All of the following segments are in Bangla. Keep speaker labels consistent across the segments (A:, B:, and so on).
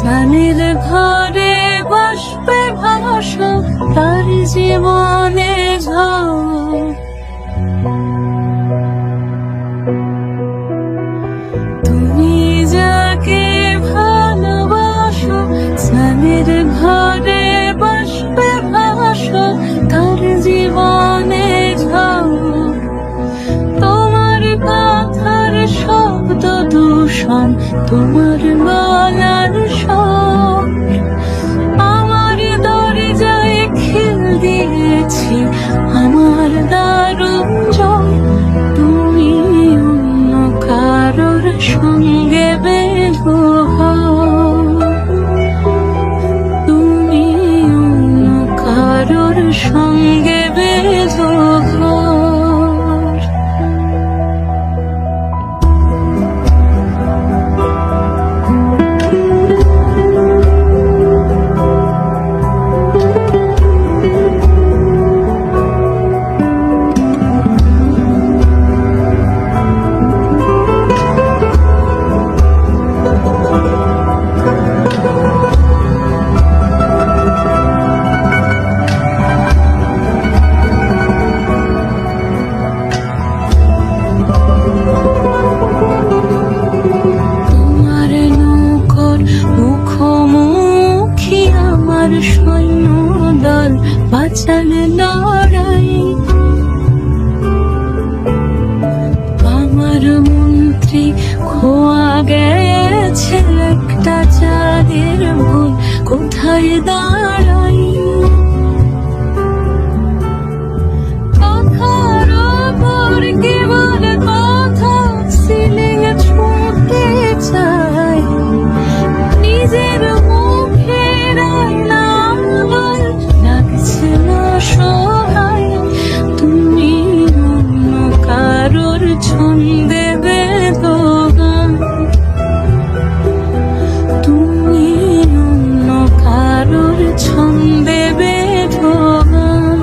A: স্নানের ঘরে বাষ্পে ভাসো তার জীবনে ঝড়। তুমি যাকে ভালোবাসো স্নানের ঘরে বাষ্পে ভাসো তার জীবনে ঝড়। তোমার কথার শব্দ দূষণ, তোমার গলার স্বর আমার দরজায় খিল দিয়েছি আমার দারুণ জয়। তুমি অন্য কারোর সঙ্গে বেঁধো ঘর, তুমি অন্য কারোর সঙ্গে বেঁধো ঘর। সৈন্য দল বাঁচাল লড়াই, আমার মন্ত্রী খোয়া গেছে একটা চাঁদের ভুল কোথায় দাঁড়াই। কথার ওপর কেবল কথা সিলিং ছুঁতে চাই, নিজের মুখের সহায়। তুমি অন্য কারোর ছন্দে বেঁধো গান, তুমি অন্য কারোর ছন্দে বেঁধো গান।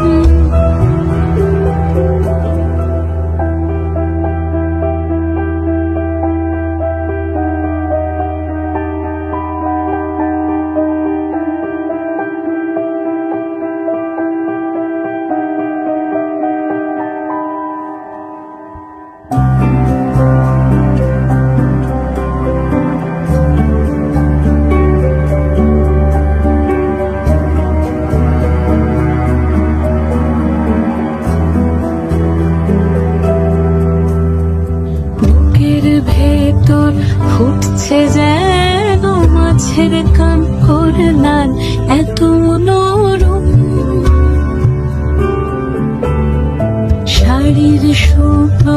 A: ভেতর ফুটছে যেন মাছের কাঁকর লাল এত মনোরম, শাড়ির সুতো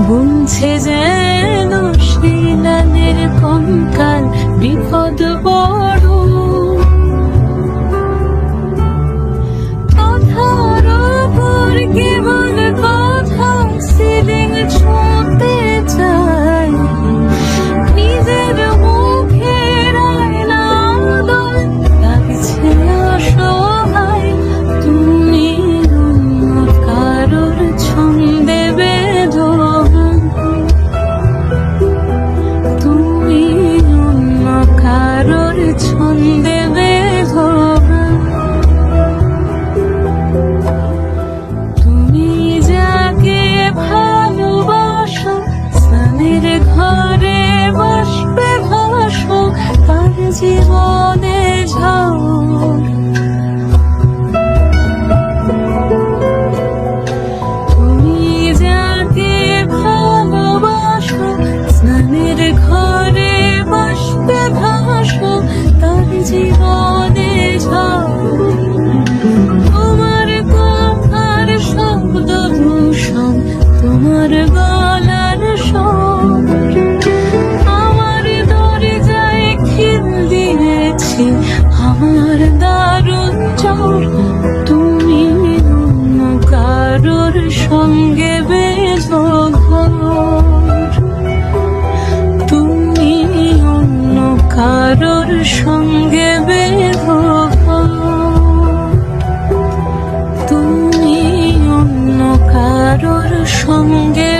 A: বুনছে যেন শিলালের কঙ্কাল বিপদ বড়। কথার ওপর কেবল কথা সিলিং ছুঁতে চাই, নিজের মুখের আয়নাদল লাগছে অসহায়। তুমি অন্য কারোর ছন্দে বেঁধো গান, তুমি অন্য কারোর ছন্দে বেঁধো গান। তুমি যাকে ভালোবাসো স্নানের ঘরে বাষ্পে ভাসো তার জীবনে ঝড়। তুমি যাকে ভালোবাসো স্নানের ঘরে বাষ্পে ভাসো তার জীবনে ঝড়। তোমার কথার শব্দ দূষণ, তোমার গলার স্বর আমার দরজায় খিল দিয়েছি আমার দারুণ জয়। তুমি অন্য কারোর সঙ্গে বেঁধো ঘর, তুমি অন্য কারোর সঙ্গে বেঁধো ঘর, তুমি অন্য কারোর সঙ্গে